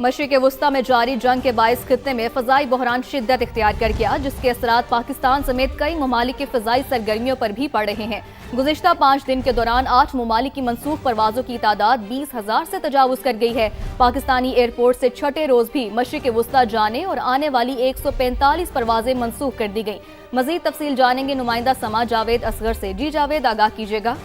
मशरिक़ वुस्ता में जारी जंग के बाइस खित्ते में फ़ज़ाई बहरान शिद्दत इख्तियार कर गया, जिसके असरात पाकिस्तान समेत कई ममालिक की फ़ज़ाई सरगर्मियों पर भी पड़ रहे हैं। गुज़िश्ता 5 दिन के दौरान 8 ममालिक की मनसूख परवाज़ों की तादाद 20,000 से तजावुज़ कर गई है। पाकिस्तानी एयरपोर्ट से छठे रोज़ भी मशरिक़ वुस्ता जाने और आने वाली 145 परवाज़ें मनसूख कर दी गई। मज़ीद तफसील जानेंगे नुमाइंदा समा जावेद असगर से। जी जावेद, आगाह कीजिएगा।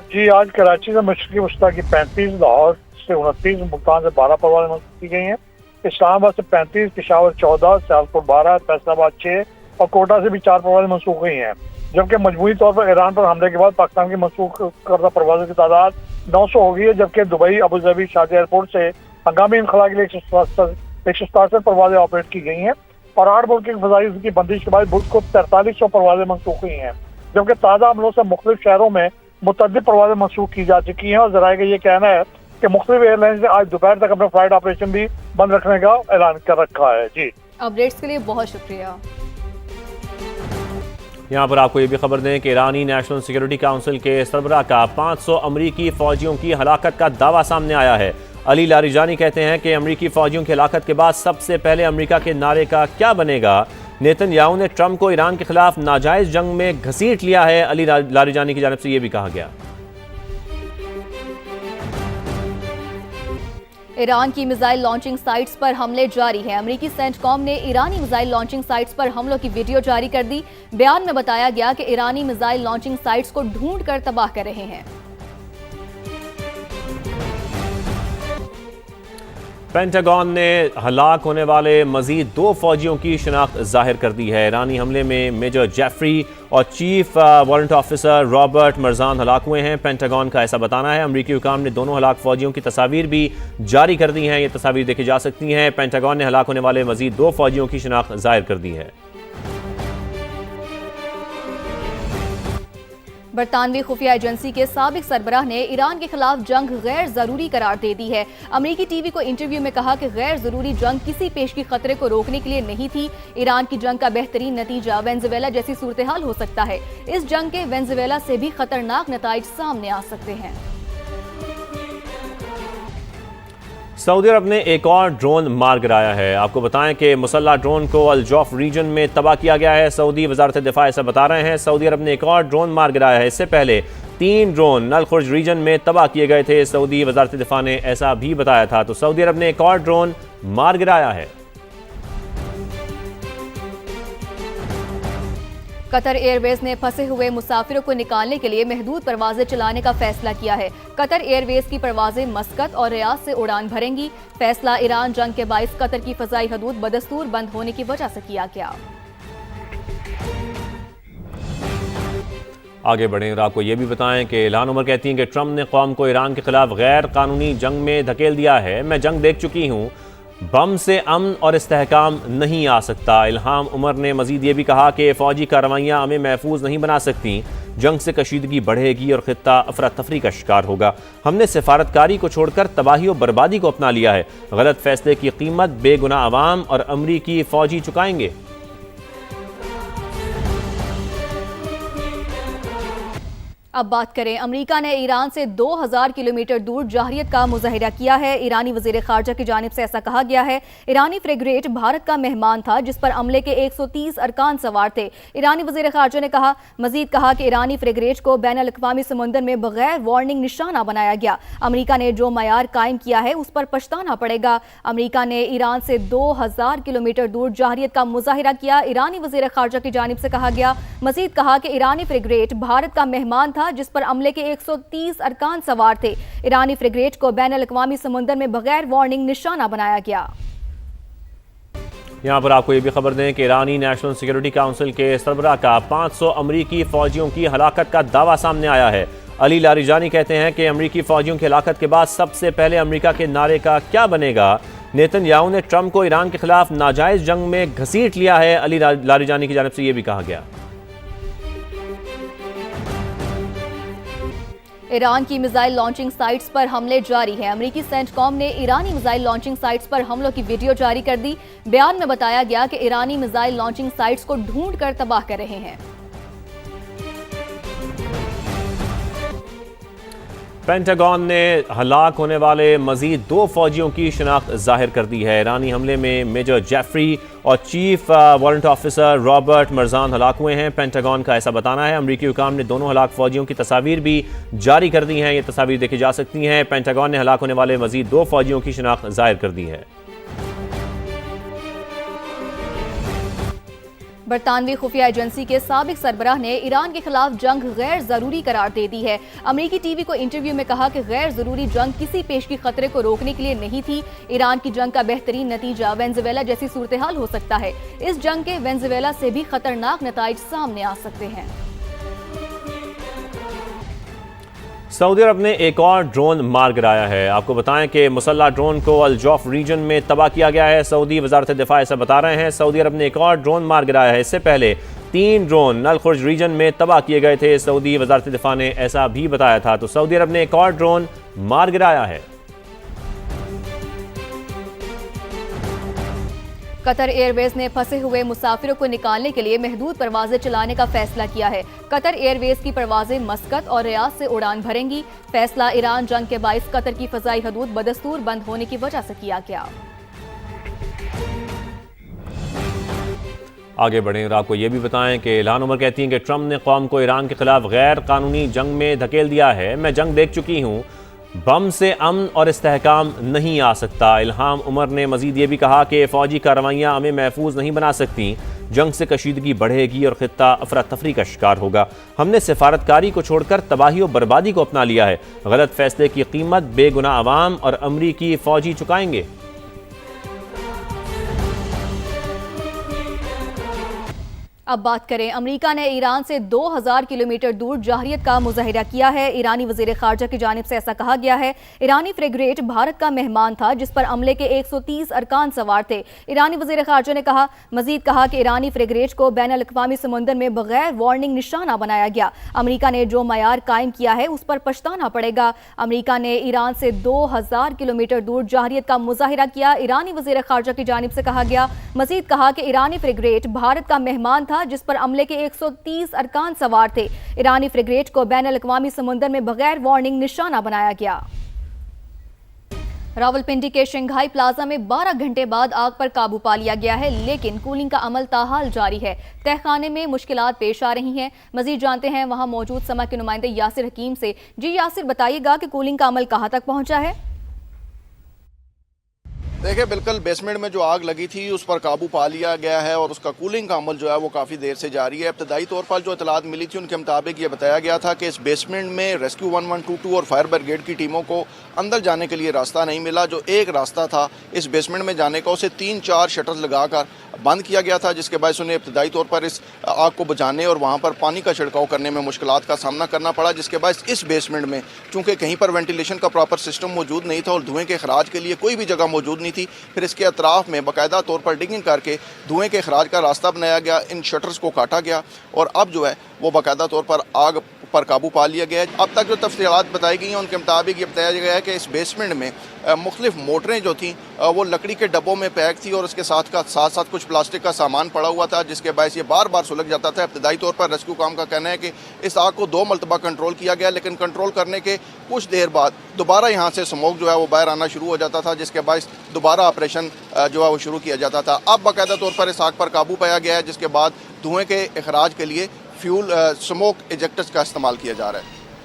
जी, आज कराची से मशरिक़ वुस्ता की 35, लाहौर से 29, मुल्तान से 12 परवाज़ें मनसूख की गई हैं। इस्लामाबाद से 35, पेशावर 14, सियालकोट 12, फैसलाबाद 6 और कोटा से भी 4 परवाज़ें मनसूख हुई हैं। जबकि मजमूई तौर पर ईरान पर हमले के बाद पाकिस्तान की मनसूख करदा परवाज़ों की तादाद 900 हो गई है, जबकि Dubai, Abu Dhabi, Sharjah airport से हंगामी इनखला के लिए 167 परवाज़ें ऑपरेट की गई हैं और 8 मुल्क की फ़ज़ाई की बंदिश के बाद मुल्क को 4300 परवाज़ें मनसूख हुई हैं। जबकि ताज़ा हमलों से मुख्तलिफ शहरों में मुतअद्दिद परवाज़ें मनसूख की जा चुकी हैं और ज़राए का ये कहना है कि मुख्तलिफ एयरलाइंस ने आज दोपहर तक अपना फ्लाइट ऑपरेशन भी बंद रखने का ऐलान कर रखा है। जी, अपडेट्स के लिए बहुत शुक्रिया। यहाँ पर आपको ये भी खबर दें कि ईरानी नेशनल सिक्योरिटी काउंसिल के सरबराह का 500 अमरीकी फ़ौजियों की हलाकत का दावा सामने आया है। अली लारिजानी कहते हैं कि अमरीकी फ़ौजियों की हलाकत के बाद सबसे पहले अमरीका के नारे का क्या बनेगा। नेतन्याहू ने ट्रंप को ईरान के खिलाफ नाजायज़ जंग में घसीट लिया है। अली लारिजानी की जानिब से ये भी कहा गया। ईरान की मिसाइल लॉन्चिंग साइट्स पर हमले जारी हैं। अमेरिकी सेंटकॉम ने ईरानी मिसाइल लॉन्चिंग साइट्स पर हमलों की वीडियो जारी कर दी। बयान में बताया गया कि ईरानी मिसाइल लॉन्चिंग साइट्स को ढूंढ कर तबाह कर रहे हैं। पेंटागन ने हलाक होने वाले मजीद 2 फौजियों की शनाख्त जाहिर कर दी है। ईरानी हमले में मेजर जेफरी और chief warrant officer Robert Marjan हलाक हुए हैं। पेंटागन का ऐसा बताना है। अमरीकी हुकाम ने दोनों हलाक फौजियों की तस्वीर भी जारी कर दी हैं। ये तस्वीर देखी जा सकती हैं। पेंटागन ने हलाक होने वाले मजीद 2 फौजियों की शनाख्त जाहिर कर दी है। बरतानवी खुफिया एजेंसी के साबिक सरबराह ने ईरान के खिलाफ जंग गैर जरूरी करार दे दी है। अमरीकी टीवी को इंटरव्यू में कहा कि गैर जरूरी जंग किसी पेशगी खतरे को रोकने के लिए नहीं थी। ईरान की जंग का बेहतरीन नतीजा वेनेजुएला जैसी सूरत हाल हो सकता है। इस जंग के वेनेजुएला से भी खतरनाक नताइज सामने आ सकते हैं। सऊदी अरब ने एक और ड्रोन मार गिराया है। आपको बताएं कि मुसल्ला ड्रोन को अल जौफ रीजन में तबाह किया गया है। सऊदी वजारत दिफा ऐसा बता रहे हैं। सऊदी अरब ने एक और ड्रोन मार गिराया है। इससे पहले 3 ड्रोन नल खुर्ज रीजन में तबाह किए गए थे। सऊदी वजारत दिफा ने ऐसा भी बताया था। तो सऊदी अरब ने एक और ड्रोन मार गिराया है। कतर एयरवेज ने फंसे हुए मुसाफिरों को निकालने के लिए महदूद परवाजें चलाने का फैसला किया है। कतर एयरवेज की परवाजें मस्कत और रियाद से उड़ान भरेंगी। फैसला ईरान जंग के बाइस कतर की फजाई हदूद बदस्तूर बंद होने की वजह से किया गया। आगे बढ़ें और आपको ये भी बताएं कि इल्हान उमर कहती हैं कि ट्रंप ने कौम को ईरान के खिलाफ गैर कानूनी जंग में धकेल दिया है। मैं जंग देख चुकी हूँ, बम से अमन और इस्तेहकाम नहीं आ सकता। इल्हाम उमर ने मजीद ये भी कहा कि फ़ौजी कार्रवाइयाँ हमें महफूज नहीं बना सकती। जंग से कशीदगी बढ़ेगी और खित्ता अफरा तफरी का शिकार होगा। हमने सिफारतकारी को छोड़कर तबाही और बर्बादी को अपना लिया है। गलत फैसले की कीमत बेगुनाह अवाम और अमरीकी फ़ौजी चुकाएंगे। अब बात करें, अमेरिका ने ईरान से 2000 किलोमीटर दूर जाहरियत का मुजाहिरा किया है। ईरानी वजीर खारजा की जानिब से ऐसा कहा गया है। ईरानी फ्रिगेट भारत का मेहमान था, जिस पर अमले के 130 अरकान सवार थे। ईरानी वजीर खारजा ने मजीद कहा कि ईरानी फ्रिगेट को बैन अल-अक़वामी समुंदर में बगैर वार्निंग निशाना बनाया गया। अमेरिका ने जो मयार कायम किया है उस पर पछताना पड़ेगा। अमेरिका ने ईरान से 2000 किलोमीटर दूर जाहरियत का मुजाहिरा किया। ईरानी वजीर खारजा की जानिब से कहा गया। मजीद कहा कि ईरानी फ्रिगेट भारत का मेहमान था, जिस पर अमले के 130 अरकान सवार थे। ईरानी फ्रिगेट को बैन अल-अक़वामी समुंदर में बगैर वार्निंग निशाना बनाया गया। यहाँ पर आपको ये भी खबर दें कि ईरानी नेशनल सिक्योरिटी काउंसिल के सरबराह का 500 अमरीकी फ़ौजियों की हलाकत का दावा सामने आया है। अली लारिजानी कहते हैं कि अमरीकी फ़ौजियों की हलाकत के बाद सबसे पहले अमरीका के नारे का क्या बनेगा। नेतन्याहू ने ट्रंप को ईरान के खिलाफ नाजायज़ जंग में घसीट लिया है। अली लारिजानी की जानिब से ये भी कहा गया। ईरान की मिसाइल लॉन्चिंग साइट्स पर हमले जारी हैं। अमेरिकी सेंटकॉम ने ईरानी मिसाइल लॉन्चिंग साइट्स पर हमलों की वीडियो जारी कर दी। बयान में बताया गया कि ईरानी मिसाइल लॉन्चिंग साइट्स को ढूंढ कर तबाह कर रहे हैं। पेंटागन ने हलाक होने वाले मजीद 2 फौजियों की शनाख्त जाहिर कर दी है। ईरानी हमले में मेजर जेफरी और chief warrant officer Robert Marjan हलाक हुए हैं। पेंटागन का ऐसा बताना है। अमरीकी हुकाम ने दोनों हलाक फौजियों की तस्वीर भी जारी कर दी हैं। ये तस्वीर देखी जा सकती हैं। पेंटागन ने हलाक होने वाले मजीद 2 फौजियों की शनाख्त जाहिर कर दी है। बरतानवी खुफिया एजेंसी के साबिक सरबराह ने ईरान के खिलाफ जंग गैर जरूरी करार दे दी है। अमरीकी टीवी को इंटरव्यू में कहा कि गैर जरूरी जंग किसी पेशगी खतरे को रोकने के लिए नहीं थी। ईरान की जंग का बेहतरीन नतीजा वेनेजुएला जैसी सूरत हाल हो सकता है। इस जंग के वेनेजुएला से भी खतरनाक नताइज सामने आ सकते हैं। सऊदी अरब ने एक और ड्रोन मार गिराया है। आपको बताएं कि मुसल्ला ड्रोन को अल जौफ रीजन में तबाह किया गया है। सऊदी वजारत दिफा ऐसा बता रहे हैं। सऊदी अरब ने एक और ड्रोन मार गिराया है। इससे पहले 3 ड्रोन नल खुर्ज रीजन में तबाह किए गए थे। सऊदी वजारत दिफा ने ऐसा भी बताया था। तो सऊदी अरब ने एक और ड्रोन मार गिराया है। कतर एयरवेज ने फंसे हुए मुसाफिरों को निकालने के लिए महदूद परवाजें चलाने का फैसला किया है। कतर एयरवेज की परवाजें मस्कत और रियाद से उड़ान भरेंगी। फैसला ईरान जंग के बाइस कतर की फजाई हदूद बदस्तूर बंद होने की वजह से किया गया। आगे बढ़ें और आपको ये भी बताएं कि इल्हान उमर कहती हैं कि ट्रंप ने कौम को ईरान के खिलाफ गैर कानूनी जंग में धकेल दिया है। मैं जंग देख चुकी हूँ, बम से अमन और इस्तेहकाम नहीं आ सकता। इल्हाम उमर ने मजीद ये भी कहा कि फ़ौजी कार्रवाइयाँ हमें महफूज नहीं बना सकती। जंग से कशीदगी बढ़ेगी और ख़ित्ता अफरा तफरी का शिकार होगा। हमने सिफारतकारी को छोड़कर तबाही और बर्बादी को अपना लिया है। गलत फैसले की कीमत बेगुनाह अवाम और अमरीकी फ़ौजी चुकाएंगे। अब बात करें, अमेरिका ने ईरान से 2000 किलोमीटर दूर जाहरियत का मुजाहिरा किया है। ईरानी वजीर खारजा की जानिब से ऐसा कहा गया है। ईरानी फ्रिगेट भारत का मेहमान था जिस पर अमले के 130 अरकान सवार थे। ईरानी वजीर खारजा ने मजीद कहा कि ईरानी फ्रिगेट को बैन अल-अक़वामी समुंदर में बगैर वार्निंग निशाना बनाया गया। अमेरिका ने जो मयार कायम किया है उस पर पछताना पड़ेगा। अमेरिका ने ईरान से 2000 किलोमीटर दूर जाहरियत का मुजाहिरा किया। ईरानी वजीर खारजा की जानिब से कहा गया। मजीद कहा कि ईरानी फ्रिगेट भारत का मेहमान था जिस पर अमले के 130 अरकान सवार थे। ईरानी फ्रिगेट को बैन अल-अक़वामी समुंदर में बगैर वार्निंग निशाना बनाया गया। रावलपिंडी के शंघाई प्लाजा में 12 घंटे बाद आग पर काबू पा लिया गया है, लेकिन कूलिंग का अमल ताहाल जारी है। तहखाने में मुश्किलात पेश आ रही हैं। मजीद जानते हैं वहां मौजूद समा के नुमाइंदे यासिर हकीम से। जी यासिर, बताइएगा कि कूलिंग का अमल कहां तक पहुंचा है? देखिए, बिल्कुल बेसमेंट में जो आग लगी थी उस पर काबू पा लिया गया है और उसका कूलिंग का अमल जो है वो काफ़ी देर से जारी है। इब्तदाई तौर पर जो इतलात मिली थी उनके मुताबिक ये बताया गया था कि इस बेसमेंट में रेस्क्यू 1122 और फायर ब्रिगेड की टीमों को अंदर जाने के लिए रास्ता नहीं मिला। जो एक रास्ता था इस बेसमेंट में जाने का, उसे 3-4 शटर्स लगाकर बंद किया गया था, जिसके बायस उन्हें इब्तदाई तौर पर इस आग को बुझाने और वहाँ पर पानी का छिड़काव करने में मुश्किलात का सामना करना पड़ा। जिसके बायस इस बेसमेंट में चूँकि कहीं पर वेंटिलेशन का प्रॉपर सिस्टम मौजूद नहीं था और धुएँ के खराज के लिए कोई भी जगह मौजूद नहीं थी, फिर इसके अतराफ में बाकायदा तौर पर डिगिंग करके धुएँ के खराज का रास्ता बनाया गया। इन शटर्स को काटा गया और अब जो है वो बाकायदा तौर पर आग पर काबू पा लिया गया है। अब तक जो तफसीलात बताई गई हैं उनके मुताबिक ये बताया गया है कि इस बेसमेंट में मुख्तलिफ मोटरें जो थी वो लकड़ी के डब्बों में पैक थी और उसके साथ साथ कुछ प्लास्टिक का सामान पड़ा हुआ था, जिसके बायस ये बार बार सुलग जाता था। इब्तदाई तौर पर रेस्क्यू काम का कहना है कि इस आग को 2 मरतबा कंट्रोल किया गया, लेकिन कंट्रोल करने के कुछ देर बाद दोबारा यहाँ से स्मोक जो है वो बाहर आना शुरू हो जाता था, जिसके बायस दोबारा ऑपरेशन जो है वो शुरू किया जाता था। अब बाकायदा तौर पर इस आग पर काबू पाया गया है, जिसके बाद धुएँ के अखराज के लिए फ्यूल स्मोक इजेक्टर्स का इस्तेमाल किया जा रहा है।